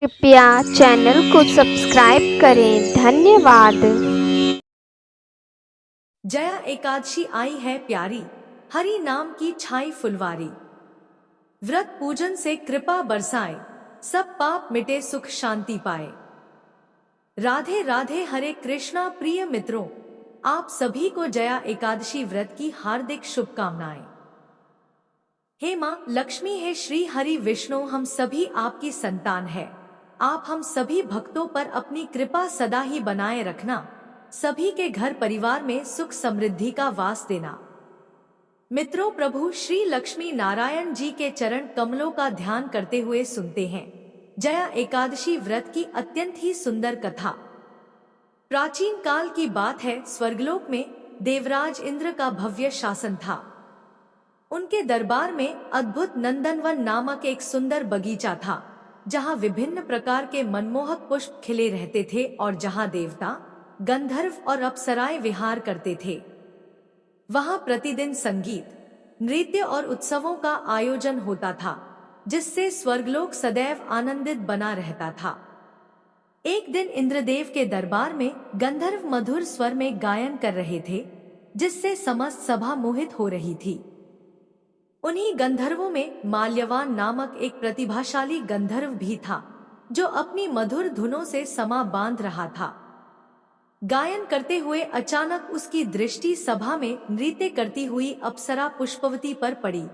कृपया चैनल को सब्सक्राइब करें। धन्यवाद। जया एकादशी आई है प्यारी, हरि नाम की छाई फुलवारी। व्रत पूजन से कृपा बरसाए, सब पाप मिटे सुख शांति पाए। राधे राधे हरे कृष्णा प्रिय मित्रों, आप सभी को जया एकादशी व्रत की हार्दिक शुभकामनाएं। हे माँ लक्ष्मी, हे श्री हरि विष्णु, हम सभी आपकी संतान है। आप हम सभी भक्तों पर अपनी कृपा सदा ही बनाए रखना। सभी के घर परिवार में सुख समृद्धि का वास देना। मित्रों, प्रभु श्री लक्ष्मी नारायण जी के चरण कमलों का ध्यान करते हुए सुनते हैं जया एकादशी व्रत की अत्यंत ही सुंदर कथा। प्राचीन काल की बात है, स्वर्गलोक में देवराज इंद्र का भव्य शासन था। उनके दरबार में अद्भुत नंदनवन नामक एक सुंदर बगीचा था, जहां विभिन्न प्रकार के मनमोहक पुष्प खिले रहते थे और जहां देवता, गंधर्व और अप्सराएं विहार करते थे। वहां प्रतिदिन संगीत, नृत्य और उत्सवों का आयोजन होता था, जिससे स्वर्गलोक सदैव आनंदित बना रहता था। एक दिन इंद्रदेव के दरबार में गंधर्व मधुर स्वर में गायन कर रहे थे, जिससे समस्त सभा मोहित हो रही थी। उन्हीं गंधर्वों में माल्यवान नामक एक प्रतिभाशाली गंधर्व भी था, जो अपनी मधुर धुनों से समा बांध रहा था। गायन करते हुए अचानक उसकी दृष्टि सभा में नृत्य करती हुई अप्सरा पुष्पवती पर पड़ी,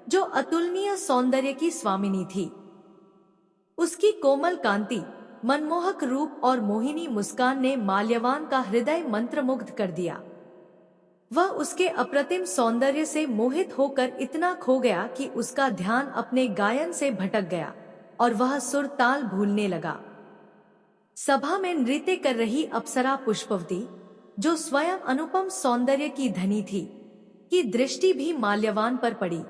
जो अतुलनीय सौंदर्य की स्वामिनी थी। उसकी कोमल कांति, मनमोहक रूप और मोहिनी मुस्कान ने माल्यवान का हृदय मंत्रमुग्ध कर दिया। वह उसके अप्रतिम सौंदर्य से मोहित होकर इतना खो गया कि उसका ध्यान अपने गायन से भटक गया और वह सुर ताल भूलने लगा। सभा में नृत्य कर रही अप्सरा पुष्पवती, जो स्वयं अनुपम सौंदर्य की धनी थी, की दृष्टि भी माल्यवान पर पड़ी।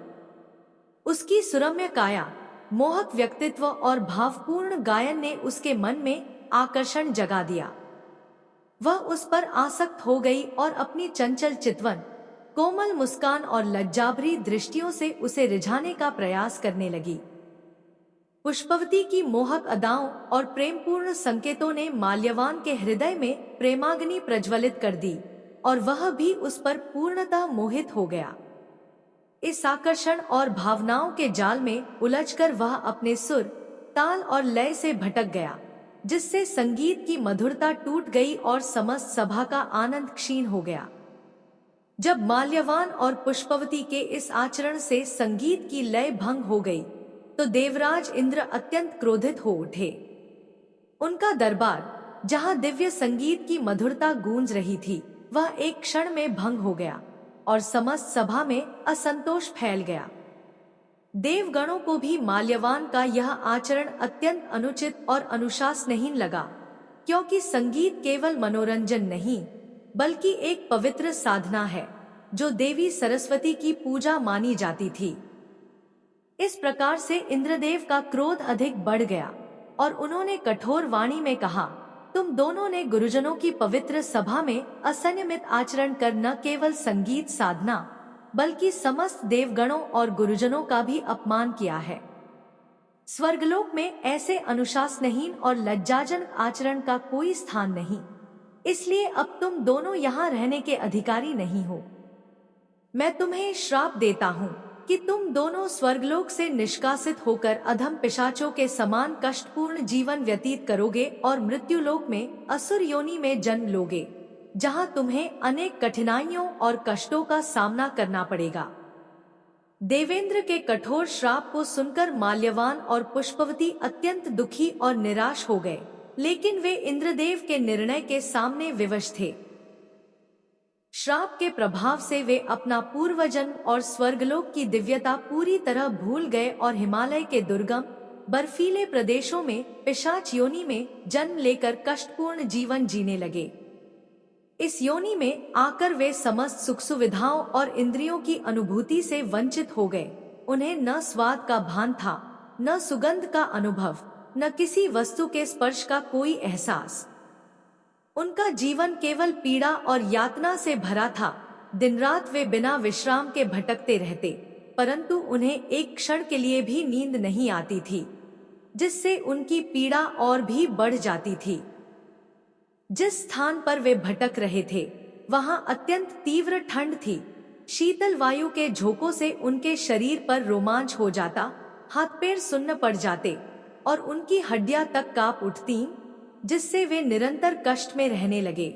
उसकी सुरम्य काया, मोहक व्यक्तित्व और भावपूर्ण गायन ने उसके मन में आकर्षण जगा दिया। वह उस पर आसक्त हो गई और अपनी चंचल चितवन, कोमल मुस्कान और लज्जाभरी दृष्टियों से उसे रिझाने का प्रयास करने लगी। पुष्पवती की मोहक अदाओं और प्रेमपूर्ण संकेतों ने माल्यवान के हृदय में प्रेमाग्नि प्रज्वलित कर दी और वह भी उस पर पूर्णतः मोहित हो गया। इस आकर्षण और भावनाओं के जाल में उलझकर वह अपने सुर, ताल और लय से भटक गया, जिससे संगीत की मधुरता टूट गई और समस्त सभा का आनंद क्षीण हो गया। जब माल्यवान और पुष्पवती के इस आचरण से संगीत की लय भंग हो गई, तो देवराज इंद्र अत्यंत क्रोधित हो उठे। उनका दरबार, जहां दिव्य संगीत की मधुरता गूंज रही थी, वह एक क्षण में भंग हो गया और समस्त सभा में असंतोष फैल गया। देवगणों को भी माल्यवान का यह आचरण अत्यंत अनुचित और अनुशासनहीन लगा, क्योंकि संगीत केवल मनोरंजन नहीं, बल्कि एक पवित्र साधना है, जो देवी सरस्वती की पूजा मानी जाती थी। इस प्रकार से इंद्रदेव का क्रोध अधिक बढ़ गया और उन्होंने कठोर वाणी में कहा, तुम दोनों ने गुरुजनों की पवित्र सभा में असंयमित आचरण कर न केवल संगीत साधना, बल्कि समस्त देवगणों और गुरुजनों का भी अपमान किया है। स्वर्गलोक में ऐसे अनुशासनहीन और लज्जाजनक आचरण का कोई स्थान नहीं, इसलिए अब तुम दोनों यहाँ रहने के अधिकारी नहीं हो। मैं तुम्हें श्राप देता हूँ कि तुम दोनों स्वर्गलोक से निष्कासित होकर अधम पिशाचों के समान कष्टपूर्ण जीवन व्यतीत करोगे और मृत्युलोक में असुर योनि में जन्म लोगे, जहां तुम्हें अनेक कठिनाइयों और कष्टों का सामना करना पड़ेगा। देवेंद्र के कठोर श्राप को सुनकर माल्यवान और पुष्पवती अत्यंत दुखी और निराश हो गए, लेकिन वे इंद्रदेव के निर्णय के सामने विवश थे। श्राप के प्रभाव से वे अपना पूर्वजन्म और स्वर्गलोक की दिव्यता पूरी तरह भूल गए और हिमालय के दुर्गम, बर्फीले प्रदेशों में पिशाच योनि में जन्म लेकर कष्टपूर्ण जीवन जीने लगे। इस योनि में आकर वे समस्त सुख सुविधाओं और इंद्रियों की अनुभूति से वंचित हो गए। उन्हें न स्वाद का भान था, न सुगंध का अनुभव, न किसी वस्तु के स्पर्श का कोई एहसास। उनका जीवन केवल पीड़ा और यातना से भरा था। दिन रात वे बिना विश्राम के भटकते रहते, परंतु उन्हें एक क्षण के लिए भी नींद नहीं आती थी। जिससे उनकी पीड़ा और भी बढ़ जाती थी। जिस स्थान पर वे भटक रहे थे वहां अत्यंत तीव्र ठंड थी। शीतल वायु के झोंकों से उनके शरीर पर रोमांच हो जाता, हाथ पैर सुन्न पड़ जाते और उनकी हड्डियां तक कांप उठतीं, जिससे वे निरंतर कष्ट में रहने लगे।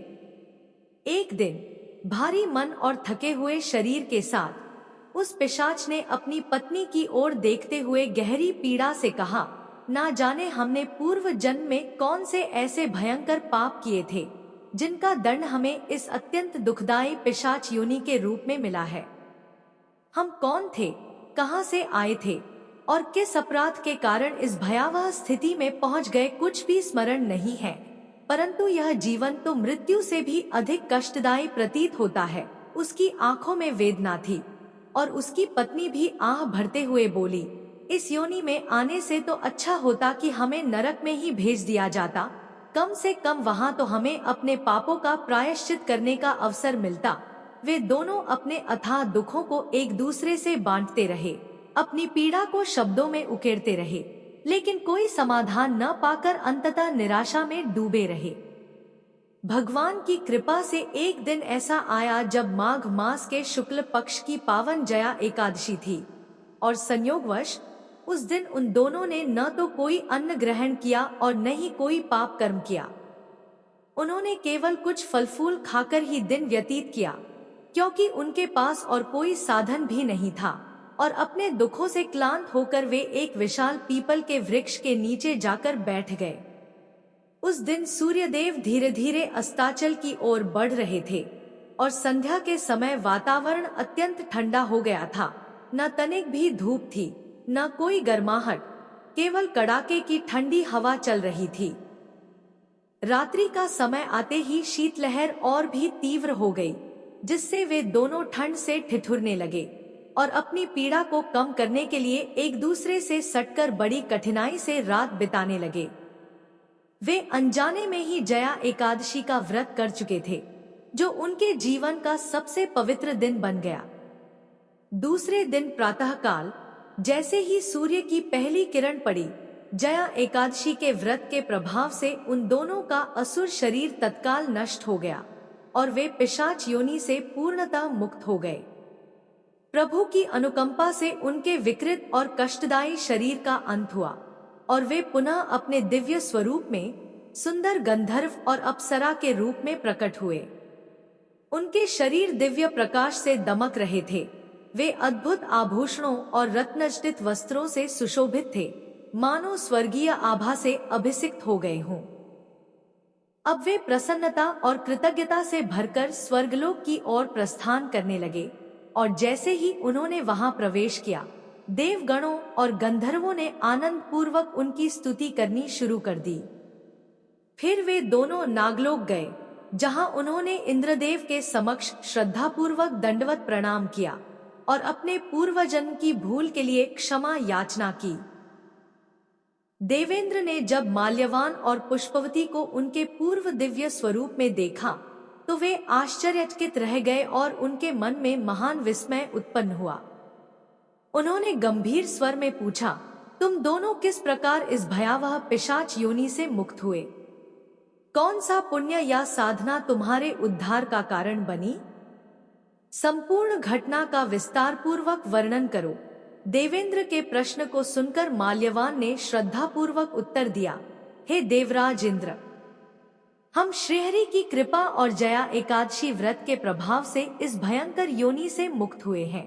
एक दिन भारी मन और थके हुए शरीर के साथ उस पिशाच ने अपनी पत्नी की ओर देखते हुए गहरी पीड़ा से कहा, ना जाने हमने पूर्व जन्म में कौन से ऐसे भयंकर पाप किए थे जिनका दंड हमें इस अत्यंत दुखदायी पिशाच योनि के रूप में मिला है। हम कौन थे, कहां से आए थे और किस अपराध के कारण इस भयावह स्थिति में पहुंच गए, कुछ भी स्मरण नहीं है। परंतु यह जीवन तो मृत्यु से भी अधिक कष्टदायी प्रतीत होता है। उसकी आंखों में वेदना थी और उसकी पत्नी भी आह भरते हुए बोली, इस योनि में आने से तो अच्छा होता कि हमें नरक में ही भेज दिया जाता। कम से कम वहां तो हमें अपने पापों का प्रायश्चित करने का अवसर मिलता। वे दोनों अपने अथाह दुखों को एक दूसरे से बांटते रहे, अपनी पीड़ा को शब्दों में उकेरते रहे, लेकिन कोई समाधान न पाकर अंततः निराशा में डूबे रहे। भगवान की कृपा से एक दिन ऐसा आया जब माघ मास के शुक्ल पक्ष की पावन जया एकादशी थी और संयोगवश उस दिन उन दोनों ने न तो कोई अन्न ग्रहण किया और न ही कोई पाप कर्म किया। उन्होंने केवल कुछ फल फूल खाकर ही दिन व्यतीत किया, क्योंकि उनके पास और कोई साधन भी नहीं था और अपने दुखों से क्लांत होकर वे एक विशाल पीपल के वृक्ष के नीचे जाकर बैठ गए। उस दिन सूर्यदेव धीरे धीरे अस्ताचल की ओर बढ़ रहे थे और संध्या के समय वातावरण अत्यंत ठंडा हो गया था। न तनिक भी धूप थी, न कोई गर्माहट, केवल कड़ाके की ठंडी हवा चल रही थी। रात्रि का समय आते ही शीतलहर और भी तीव्र हो गई, जिससे वे दोनों ठंड से ठिठुरने लगे और अपनी पीड़ा को कम करने के लिए एक दूसरे से सटकर बड़ी कठिनाई से रात बिताने लगे। वे अनजाने में ही जया एकादशी का व्रत कर चुके थे, जो उनके जीवन का सबसे पवित्र दिन बन गया। दूसरे दिन प्रातःकाल जैसे ही सूर्य की पहली किरण पड़ी, जया एकादशी के व्रत के प्रभाव से उन दोनों का असुर शरीर तत्काल नष्ट हो गया और वे पिशाच योनि से पूर्णतः मुक्त हो गए। प्रभु की अनुकंपा से उनके विकृत और कष्टदायी शरीर का अंत हुआ और वे पुनः अपने दिव्य स्वरूप में सुंदर गंधर्व और अप्सरा के रूप में प्रकट हुए। उनके शरीर दिव्य प्रकाश से दमक रहे थे। वे अद्भुत आभूषणों और रत्नजटित वस्त्रों से सुशोभित थे, मानो स्वर्गीय आभा से अभिषिक्त हो गए हों। अब वे प्रसन्नता और कृतज्ञता से भरकर स्वर्गलोक की ओर प्रस्थान करने लगे और जैसे ही उन्होंने वहां प्रवेश किया, देवगणों और गंधर्वों ने आनंद पूर्वक उनकी स्तुति करनी शुरू कर दी। फिर वे दोनों नागलोक गए, जहां उन्होंने इंद्रदेव के समक्ष श्रद्धापूर्वक दंडवत प्रणाम किया और अपने पूर्वजन्म की भूल के लिए क्षमा याचना की। देवेंद्र ने जब माल्यवान और पुष्पवती को उनके पूर्व दिव्य स्वरूप में देखा तो वे आश्चर्यचकित रह गए और उनके मन में महान विस्मय उत्पन्न हुआ। उन्होंने गंभीर स्वर में पूछा, तुम दोनों किस प्रकार इस भयावह पिशाच योनि से मुक्त हुए? कौन सा पुण्य या साधना तुम्हारे उद्धार का कारण बनी? संपूर्ण घटना का विस्तार पूर्वक वर्णन करो। देवेंद्र के प्रश्न को सुनकर माल्यवान ने श्रद्धापूर्वक उत्तर दिया, हे देवराज इंद्र, हम श्रीहरि की कृपा और जया एकादशी व्रत के प्रभाव से इस भयंकर योनि से मुक्त हुए हैं।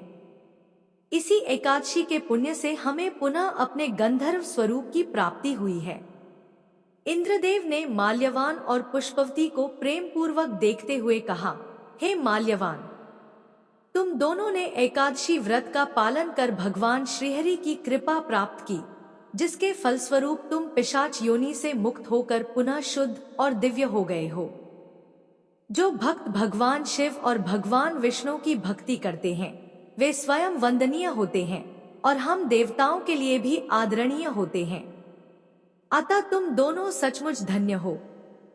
इसी एकादशी के पुण्य से हमें पुनः अपने गंधर्व स्वरूप की प्राप्ति हुई है। इंद्रदेव ने माल्यवान और पुष्पवती को प्रेम पूर्वक देखते हुए कहा, हे माल्यवान, तुम दोनों ने एकादशी व्रत का पालन कर भगवान श्रीहरि की कृपा प्राप्त की, जिसके फलस्वरूप तुम पिशाच योनि से मुक्त होकर पुनः शुद्ध और दिव्य हो गए हो। जो भक्त भगवान शिव और भगवान विष्णु की भक्ति करते हैं वे स्वयं वंदनीय होते हैं और हम देवताओं के लिए भी आदरणीय होते हैं। अतः तुम दोनों सचमुच धन्य हो,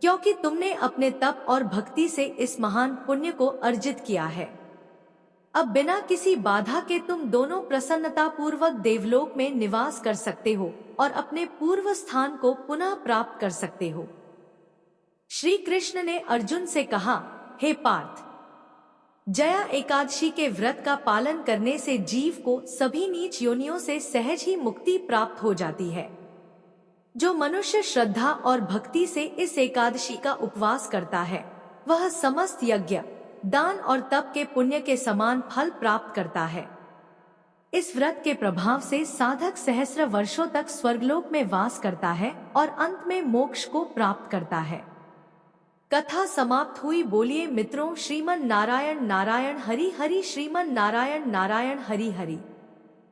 क्योंकि तुमने अपने तप और भक्ति से इस महान पुण्य को अर्जित किया है। अब बिना किसी बाधा के तुम दोनों प्रसन्नता पूर्वक देवलोक में निवास कर सकते हो और अपने पूर्व स्थान को पुनः प्राप्त कर सकते हो। श्री कृष्ण ने अर्जुन से कहा, हे पार्थ, जया एकादशी के व्रत का पालन करने से जीव को सभी नीच योनियों से सहज ही मुक्ति प्राप्त हो जाती है। जो मनुष्य श्रद्धा और भक्ति से इस एकादशी का उपवास करता है, वह समस्त यज्ञ, दान और तप के पुण्य के समान फल प्राप्त करता है। इस व्रत के प्रभाव से साधक सहस्र वर्षों तक स्वर्गलोक में वास करता है और अंत में मोक्ष को प्राप्त करता है। कथा समाप्त हुई। बोलिए मित्रों, श्रीमन नारायण नारायण हरि हरि, श्रीमन नारायण नारायण हरि हरि।